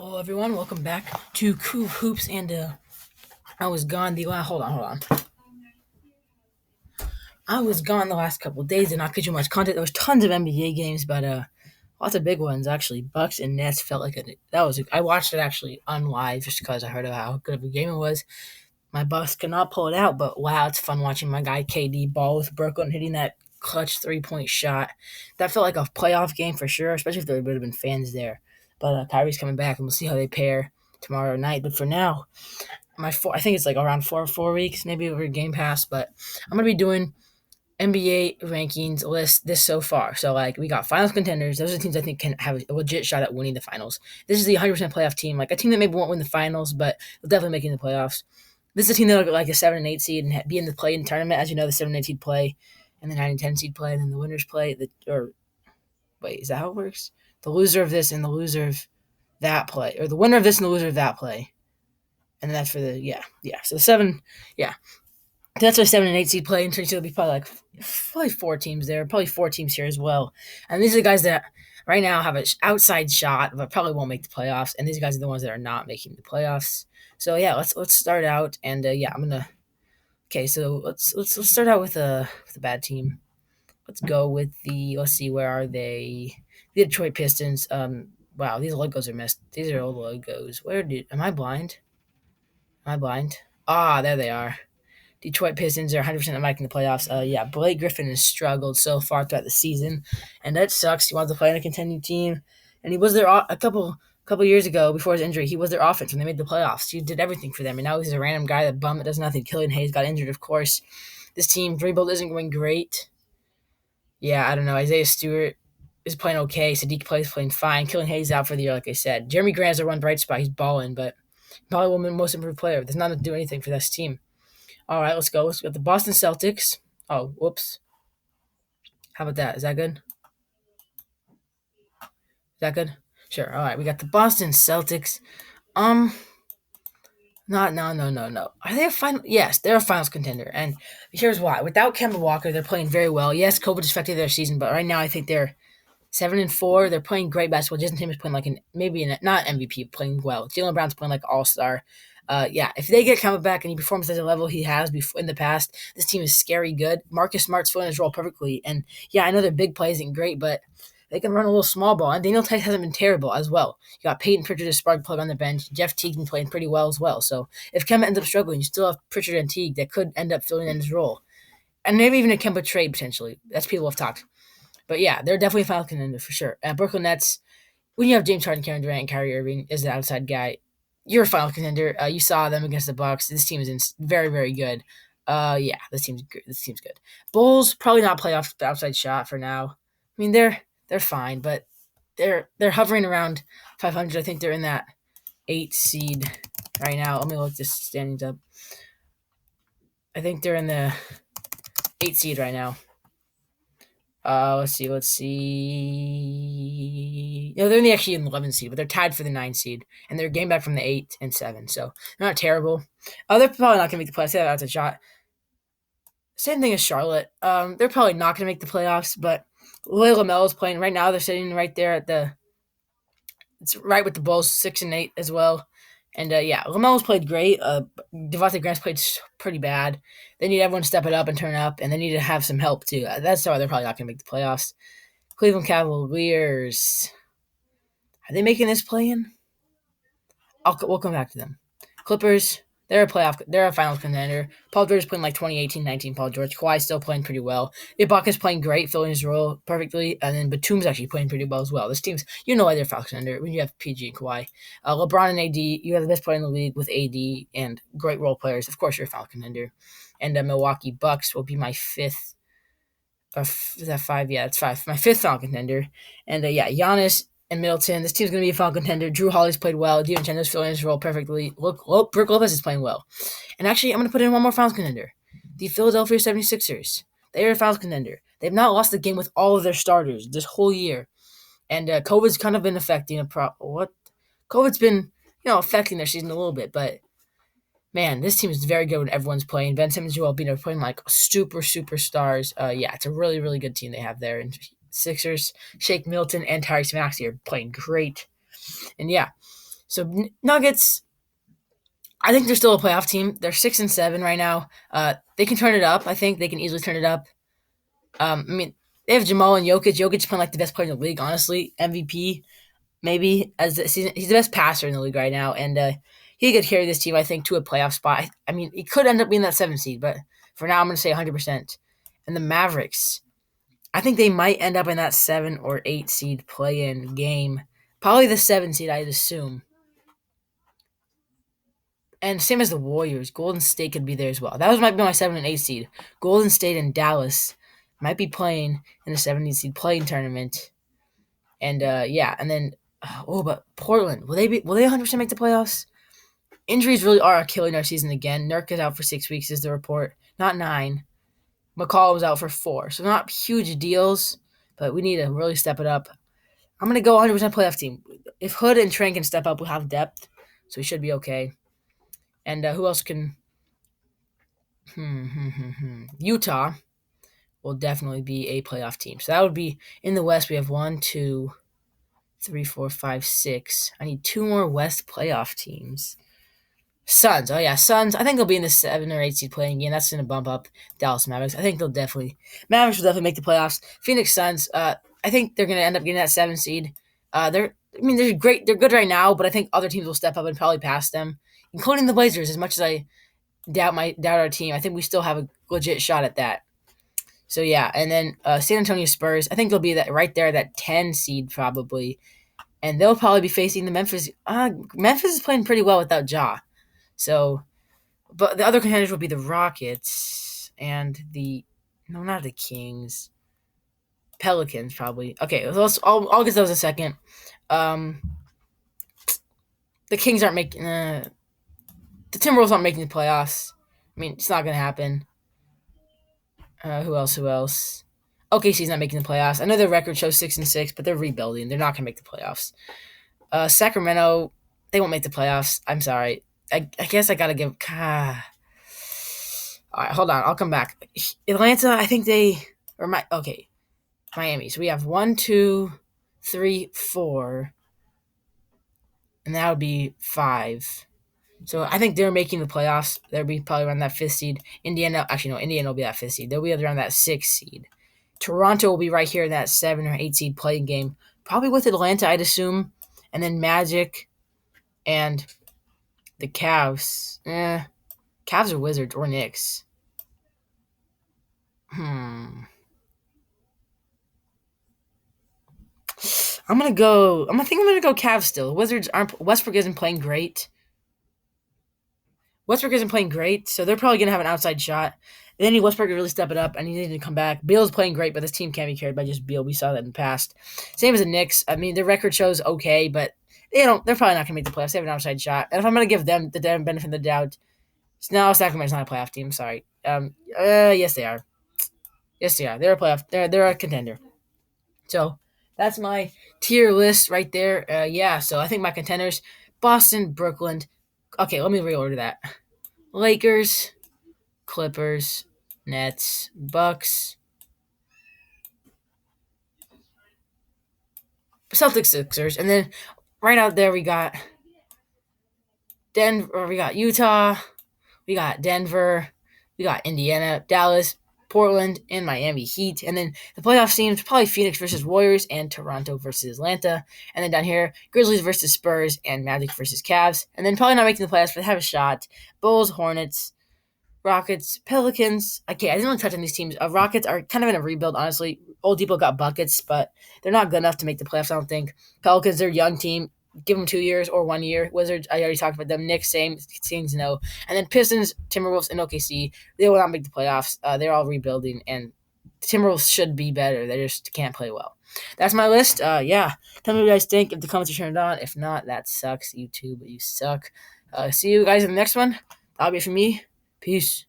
Hello, everyone. Welcome back to Coop Hoops. And I was gone the last. Hold on. I was gone the last couple of days, and not too much content. There was tons of NBA games, but lots of big ones actually. Bucks and Nets felt like that was. I watched it actually on live just because I heard of how good of a game it was. My Bucks could not pull it out, but wow, it's fun watching my guy KD ball with Brooklyn hitting that clutch 3-point shot. That felt like a playoff game for sure, especially if there would have been fans there. But Kyrie's coming back, and we'll see how they pair tomorrow night. But for now, I think it's like around 4 weeks, maybe over Game Pass. But I'm gonna be doing NBA rankings list this so far. So like we got finals contenders. Those are the teams I think can have a legit shot at winning the finals. This is the 100% playoff team, like a team that maybe won't win the finals, but will definitely make it in the playoffs. This is a team that will like a 7 and 8 seed and be in the play-in tournament. As you know, the 7 and 8 seed play, and the 9 and 10 seed play, and then the winners play. Or wait, is that how it works? The loser of this and the loser of that play, or the winner of this and the loser of that play, and that's for the yeah. So the seven, yeah. That's why 7 and 8 seed play, and so there'll be probably 4 teams there, probably 4 teams here as well. And these are the guys that right now have an outside shot, but probably won't make the playoffs. And these guys are the ones that are not making the playoffs. So yeah, let's start out, and yeah, I'm gonna. Okay, so let's start out with a bad team. Let's go with let's see, where are they? The Detroit Pistons. Wow, these logos are missed. These are old logos. Am I blind? Am I blind? Ah, there they are. Detroit Pistons are 100% not making the playoffs. Yeah, Blake Griffin has struggled so far throughout the season, and that sucks. He wants to play on a contending team, and he was there a couple years ago before his injury. He was their offense when they made the playoffs. He did everything for them, and now he's a random guy that bum that does nothing. Killian Hayes got injured, of course. This team rebuild isn't going great. Yeah, I don't know. Isaiah Stewart is playing okay. Sadiq Play's playing fine. Killian Hayes out for the year, like I said. Jeremy Grant's the one bright spot. He's balling, but probably will be the most improved player. Does not do anything for this team. All right, let's go. Let's got the Boston Celtics. Oh, whoops. How about that? Is that good? Is that good? Sure. All right, we got the Boston Celtics. Um, no. Are they a final? Yes, they're a finals contender, and here's why. Without Kemba Walker, they're playing very well. Yes, COVID affected their season, but right now I think they're 7-4. They're playing great basketball. Jason Tatum's playing like not MVP, playing well. Jalen Brown's playing like all star. Yeah, if they get Kemba back and he performs at the level he has before in the past, this team is scary good. Marcus Smart's filling his role perfectly, and yeah, I know their big play isn't great, but they can run a little small ball. And Daniel Tice hasn't been terrible as well. You got Peyton Pritchard, a spark plug on the bench. Jeff Teague been playing pretty well as well. So if Kemba ends up struggling, you still have Pritchard and Teague that could end up filling in his role, and maybe even a Kemba trade potentially. That's people have talked. But yeah, they're definitely a final contender for sure. Brooklyn Nets, when you have James Harden, Kevin Durant, and Kyrie Irving as the outside guy, you're a final contender. You saw them against the Bucks. This team is very, very good. Yeah, this team's good. This team's good. Bulls probably not playoff the outside shot for now. I mean, they're fine, but they're hovering around 500. I think they're in that 8 seed right now. Let me look this standings up. I think they're in the 8 seed right now. Let's see. No, they're actually in the 11 seed, but they're tied for the 9 seed, and they're game back from the 8 and 7, so they're not terrible. They're probably not going to make the playoffs. That's a shot. Same thing as Charlotte. They're probably not going to make the playoffs, but LaMelo's playing right now. They're sitting right there it's right with the Bulls, 6-8 as well. And yeah, LaMelo's played great. Devontae Grant's played pretty bad. They need everyone to step it up and turn up, and they need to have some help too. That's why they're probably not going to make the playoffs. Cleveland Cavaliers. Are they making this play-in? We'll come back to them. Clippers. They're a finals contender. Paul George is playing like 2018-19 Paul George. Kawhi's still playing pretty well. Ibaka's playing great, filling his role perfectly. And then Batum's actually playing pretty well as well. This team's, you know why they're finals contender when you have PG and Kawhi. LeBron and AD, you have the best player in the league with AD and great role players. Of course, you're a final contender. And Milwaukee Bucks will be my fifth. Is that 5? Yeah, it's 5. My fifth final contender. And yeah, Giannis and Middleton. This team's going to be a final contender. Drew Holiday's played well. DiVincenzo's filling his role perfectly. Look, Brook Lopez is playing well. And actually, I'm going to put in one more finals contender. The Philadelphia 76ers. They are a finals contender. They've not lost the game with all of their starters this whole year. And COVID's kind of been affecting COVID's been, affecting their season a little bit, but man, this team is very good when everyone's playing. Ben Simmons, Joel Embiid are playing like superstars. Yeah, it's a really, really good team they have there. And Sixers, Shake Milton, and Tyrese Maxey are playing great. And yeah, So Nuggets, I think they're still a playoff team. They're 6-7 right now. They can turn it up. I think they can easily turn it up. I mean, they have Jamal and Jokic. Jokic playing like the best player in the league, honestly. MVP, maybe as the season. He's the best passer in the league right now, and he could carry this team, I think, to a playoff spot. I mean, he could end up being that 7 seed, but for now, I'm going to say 100%. And the Mavericks, I think they might end up in that 7 or 8 seed play-in game. Probably the 7 seed, I'd assume. And same as the Warriors, Golden State could be there as well. That was might be my 7 and 8 seed. Golden State and Dallas might be playing in the 7 seed playing tournament. And yeah, and then but Portland, will they 100% make the playoffs? Injuries really are killing our season again. Nurk is out for 6 weeks, is the report, not 9. McCall was out for 4, so not huge deals, but we need to really step it up. I'm gonna go 100% playoff team. If Hood and Trent can step up, we'll have depth, so we should be okay. And who else can? Utah will definitely be a playoff team. So that would be in the West. We have 1, 2, 3, 4, 5, 6. I need 2 more West playoff teams. Suns. Oh yeah, Suns. I think they'll be in the 7 or 8 seed playing game. That's going to bump up Dallas Mavericks. I think Mavericks will definitely make the playoffs. Phoenix Suns. I think they're going to end up getting that 7 seed. They're great. They're good right now, but I think other teams will step up and probably pass them, including the Blazers. As much as I doubt our team, I think we still have a legit shot at that. So yeah, and then San Antonio Spurs. I think they'll be that right there, that 10 seed probably, and they'll probably be facing the Memphis. Memphis is playing pretty well without Ja. So, but the other contenders will be the Rockets and not the Kings, Pelicans probably. Okay, so I'll get those in a second. Um, the Kings aren't making the Timberwolves aren't making the playoffs. I mean, it's not gonna happen. Who else? Who else? OKC's not making the playoffs. I know their record shows 6-6, but they're rebuilding. They're not gonna make the playoffs. Sacramento, they won't make the playoffs. I'm sorry. I guess I gotta give. All right, hold on. I'll come back. Atlanta, I think Miami. So we have 1, 2, 3, 4, and that would be 5. So I think they're making the playoffs. They'll be probably around that 5th seed. Indiana, actually no, Indiana will be that 5th seed. They'll be around that 6th seed. Toronto will be right here in that 7 or 8 seed playing game, probably with Atlanta, I'd assume, and then Magic and the Cavs. Cavs or Wizards or Knicks. I think I'm gonna go Cavs still. Wizards aren't. Westbrook isn't playing great. So they're probably gonna have an outside shot. They need Westbrook to really step it up, and he needs to come back. Beal's playing great, but this team can't be carried by just Beal. We saw that in the past. Same as the Knicks. I mean, their record shows okay, but they don't. They're probably not gonna make the playoffs. They have an outside shot, and if I'm gonna give them the benefit of the doubt, no, Sacramento's not a playoff team. Sorry. Yes they are. Yes they are. They're a playoff. They're a contender. So that's my tier list right there. Yeah, so I think my contenders: Boston, Brooklyn. Okay, let me reorder that. Lakers, Clippers, Nets, Bucks, Celtics, Sixers, and then right out there we got Denver. We got Utah. We got Denver. We got Indiana, Dallas, Portland, and Miami Heat. And then the playoff teams, probably Phoenix versus Warriors and Toronto versus Atlanta. And then down here, Grizzlies versus Spurs and Magic versus Cavs. And then probably not making the playoffs, but have a shot. Bulls, Hornets, Rockets, Pelicans. Okay, I didn't really touch on these teams. Rockets are kind of in a rebuild, honestly. Oladipo got buckets, but they're not good enough to make the playoffs, I don't think. Pelicans, they're a young team. Give them 2 years or 1 year. Wizards, I already talked about them. Knicks, same. Kings, no. And then Pistons, Timberwolves, and OKC, they will not make the playoffs. They're all rebuilding, and the Timberwolves should be better. They just can't play well. That's my list. Yeah. Tell me what you guys think if the comments are turned on. If not, that sucks. You too, but you suck. See you guys in the next one. That'll be it for me. Peace.